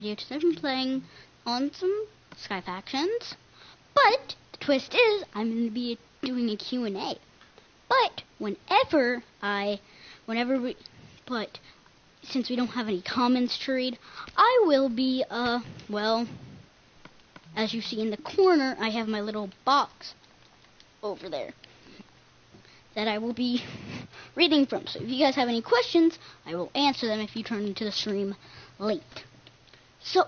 video today. I've been playing on some Skyfactions, but the twist is I'm going to be doing a Q&A. But since we don't have any comments to read, I will be, well, as you see in the corner, I have my little box over there that I will be reading from. So if you guys have any questions, I will answer them if you turn into the stream late. So,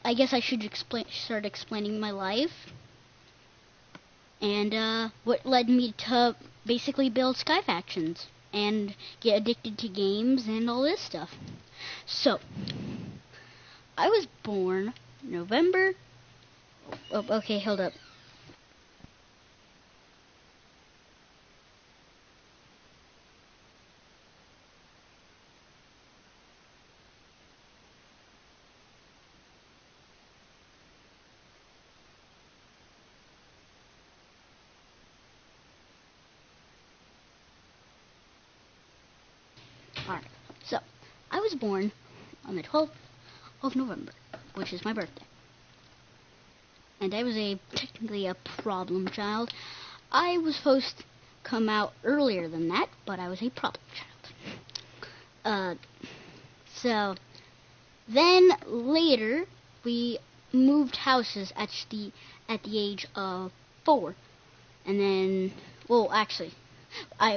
I guess I should start explaining my life and what led me to basically build Skyfactions and get addicted to games and all this stuff. So, I was born November. Oh, okay, hold up. Alright, so I was born on the 12th of November, which is my birthday. And I was technically a problem child. I was supposed to come out earlier than that, but I was a problem child. So then later we moved houses at the age of 4. And then, well, actually,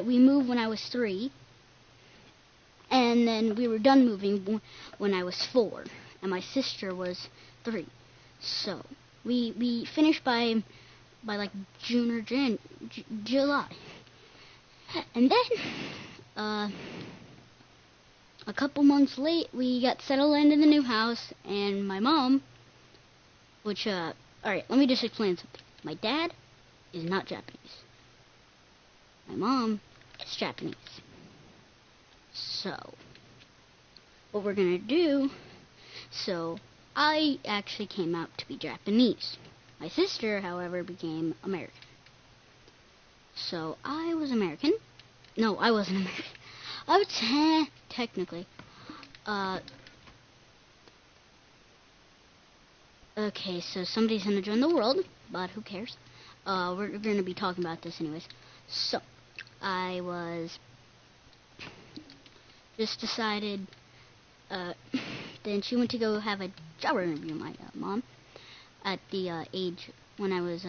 we moved when I was 3. And then we were done moving when I was 4, and my sister was 3. So we finished by like June or July. And then a couple months late, we got settled into the new house, and my mom, which all right, let me just explain something. My dad is not Japanese. My mom is Japanese. So, what we're gonna do, so I actually came out to be Japanese. My sister, however, became American. So, I was American. No, I wasn't American. I was technically. Okay, so somebody's gonna join the world, but who cares? We're gonna be talking about this anyways. So, I was just decided, then she went to go have a job interview, my mom, at the age when I was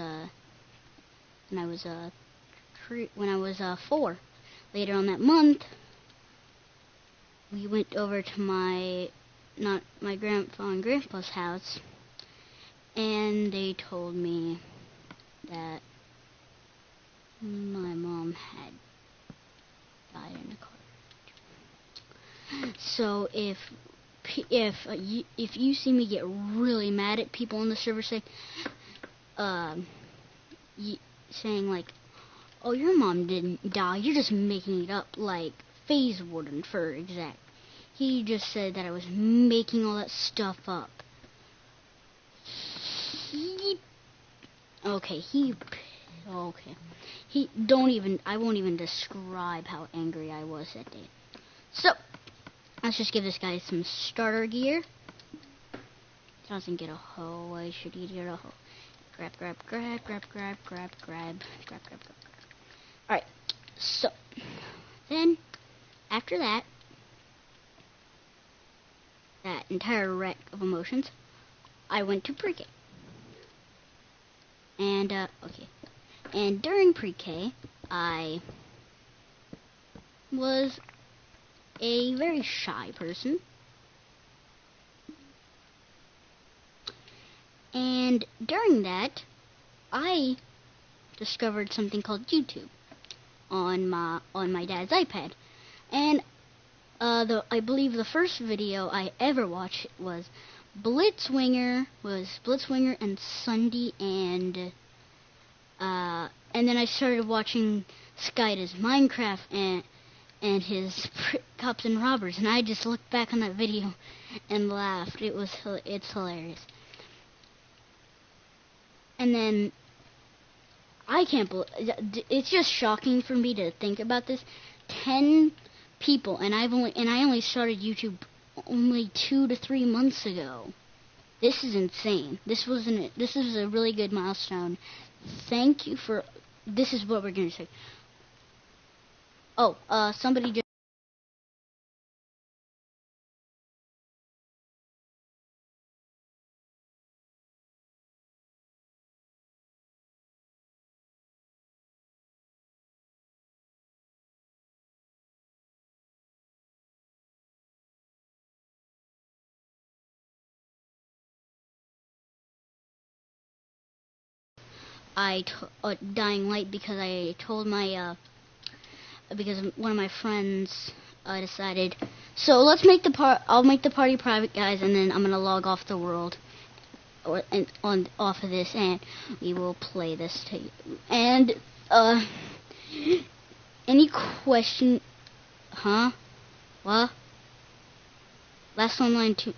4. Later on that month, we went over to my grandpa and grandpa's house, and they told me that my mom had died in a car. So if you see me get really mad at people on the server saying like, oh, your mom didn't die, you're just making it up, like FaZe Warden for exact. He just said that I was making all that stuff up. I won't even describe how angry I was that day. So, let's just give this guy some starter gear. Doesn't get a hoe. I should get a hoe. Grab. Alright, so then after that entire wreck of emotions, I went to pre-K. And and during pre-K, I was a very shy person. And during that, I discovered something called YouTube on my dad's iPad. And I believe the first video I ever watched was Blitzwinger and Sunday, and then I started watching Skyda's Minecraft and his cops and robbers, and I just looked back on that video and laughed. It's hilarious. And then I can't believe, it's just shocking for me to think about this. 10 people, and I only started YouTube only 2 to 3 months ago. This is insane. This is a really good milestone. Thank you for. This is what we're gonna say. Oh, somebody just. Dying light because I told my because one of my friends decided. So let's make the I'll make the party private, guys, and then I'm gonna log off the world off of this, and we will play this to you. And any question? Huh? What? Last online too.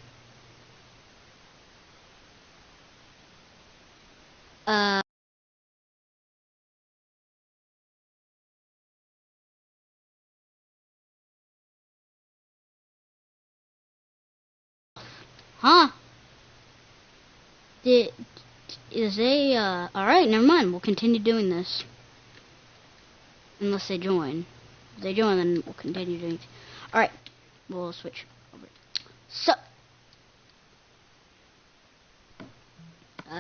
Huh? Is they, alright, never mind. We'll continue doing this. Unless they join. If they join, then we'll continue doing it. Alright, we'll switch over. So,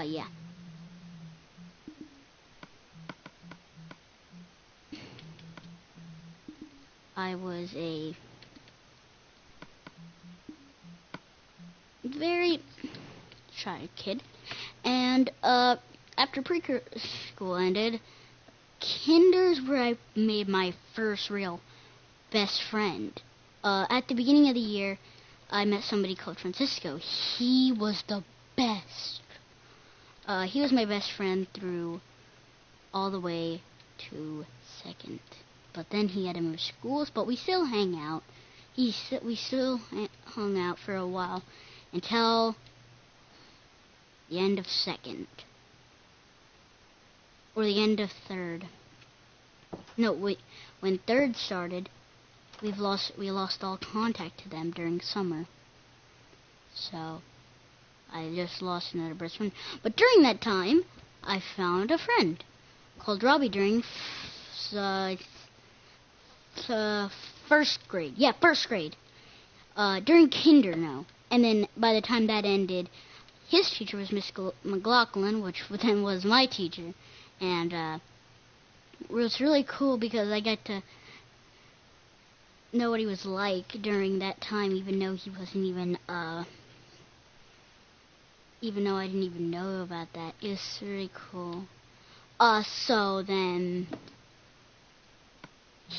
yeah. I was a very shy kid, and after preschool ended, kinder's where I made my first real best friend. At the beginning of the year, I met somebody called Francisco. He was the best. He was my best friend through all the way to second. But then he had to move schools, but we still hang out. We still hung out for a while until the end of second. Or the end of third. No, when third started, we lost all contact to them during summer. So I just lost another best friend. But during that time, I found a friend called Robbie during first grade. Yeah, first grade. During kinder, no. And then by the time that ended, his teacher was Miss McLaughlin, which then was my teacher. And it was really cool because I got to know what he was like during that time, even though he wasn't even, even though I didn't even know about that. It was really cool. So then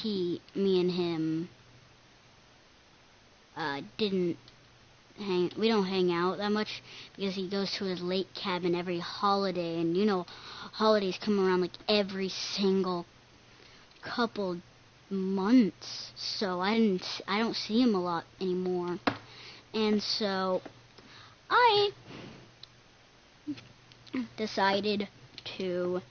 me and him, we don't hang out that much because he goes to his lake cabin every holiday, and you know, holidays come around like every single couple months, so I don't see him a lot anymore. And so I decided to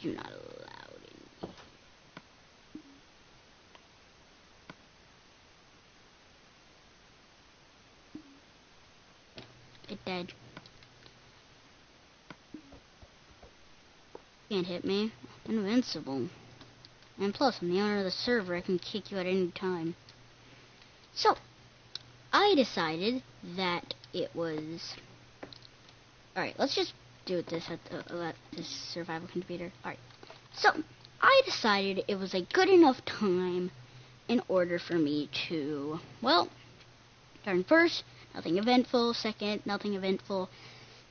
you're not allowed in. It dead. Can't hit me. Invincible. And plus, I'm the owner of the server. I can kick you at any time. So, I decided that it was... Alright, let's just do this at this survival computer. Alright. So, I decided it was a good enough time in order for me to, well, turn first, nothing eventful, second, nothing eventful.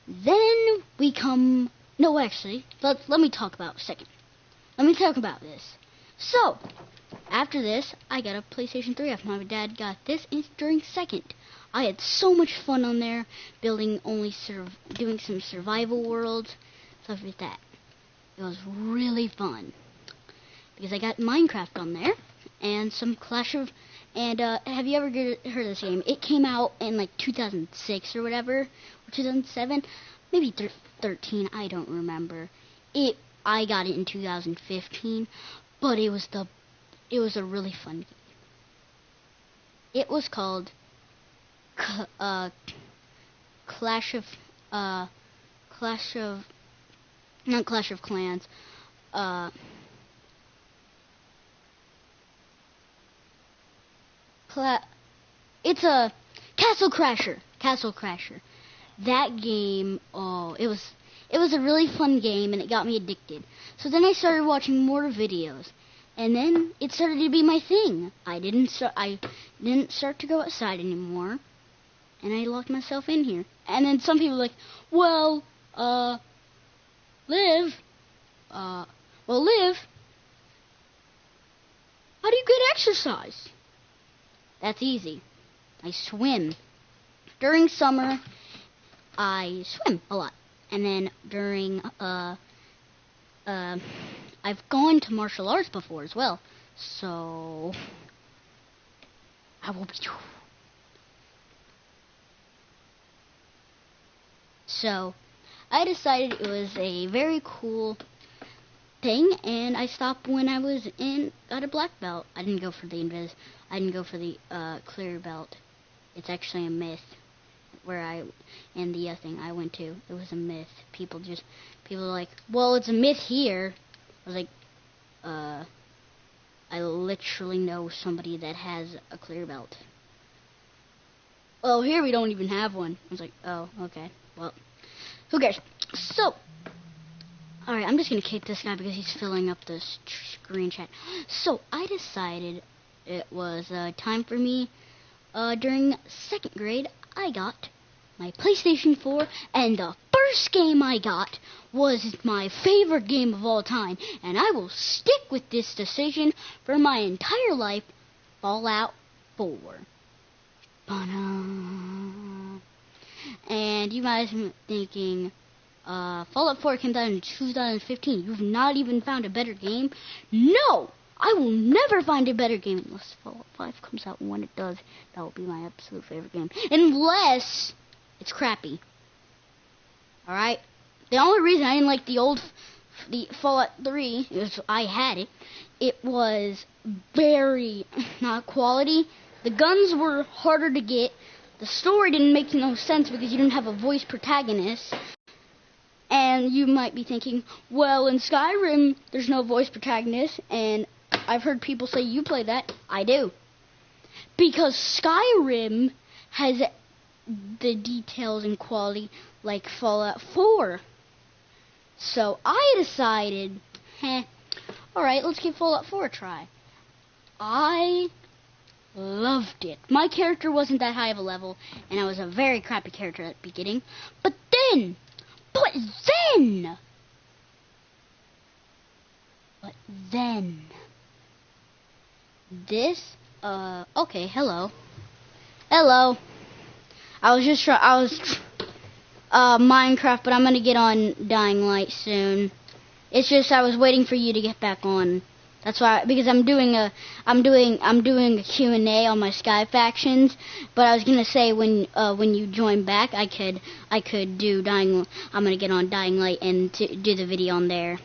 Then we come... No, actually, let me talk about second. Let me talk about this. So, after this, I got a PlayStation 3 after my dad got this during second. I had so much fun on there, doing some survival worlds, stuff like that. It was really fun. Because I got Minecraft on there, and some Clash of... And, have you ever heard of this game? It came out in, like, 2006 or whatever, or 2007, maybe 13, I don't remember. I got it in 2015, but it was the it was a really fun game. It was called Clash of not Clash of Clans. It's a Castle Crasher. Castle Crasher. That game, oh, it was a really fun game, and it got me addicted. So then I started watching more videos, and then it started to be my thing. I didn't start to go outside anymore, and I locked myself in here. And then some people were like, well, Liv, how do you get exercise? That's easy. I swim. During summer, I swim a lot. And then during, I've gone to martial arts before as well. So, I will be... So, I decided it was a very cool thing, and I stopped when I was got a black belt. I didn't go for the clear belt. It's actually a myth. The thing I went to, it was a myth. People are like, well, it's a myth here. I was like, I literally know somebody that has a clear belt. Well, here we don't even have one. I was like, oh, okay, well, who cares? So, alright, I'm just gonna kick this guy because he's filling up the screen chat. So, I decided it was time for me. During 2nd grade, I got my PlayStation 4, and the first game I got was my favorite game of all time, and I will stick with this decision for my entire life, Fallout 4. And you guys are thinking, Fallout 4 came out in 2015. You've not even found a better game? No! I will never find a better game unless Fallout 5 comes out. When it does, that will be my absolute favorite game. Unless it's crappy. Alright? The only reason I didn't like the Fallout 3 is I had it. It was very not quality. The guns were harder to get. The story didn't make no sense because you didn't have a voice protagonist. And you might be thinking, well, in Skyrim, there's no voice protagonist, and I've heard people say you play that. I do. Because Skyrim has the details and quality like Fallout 4. So I decided, alright, let's give Fallout 4 a try. I loved it. My character wasn't that high of a level, and I was a very crappy character at the beginning. But then, this, okay, hello. I was Minecraft, but I'm gonna get on Dying Light soon. It's just I was waiting for you to get back on. That's why, because I'm doing a Q&A on my Skyfactions. But I was gonna say when you join back, I could do I'm gonna get on Dying Light and do the video on there.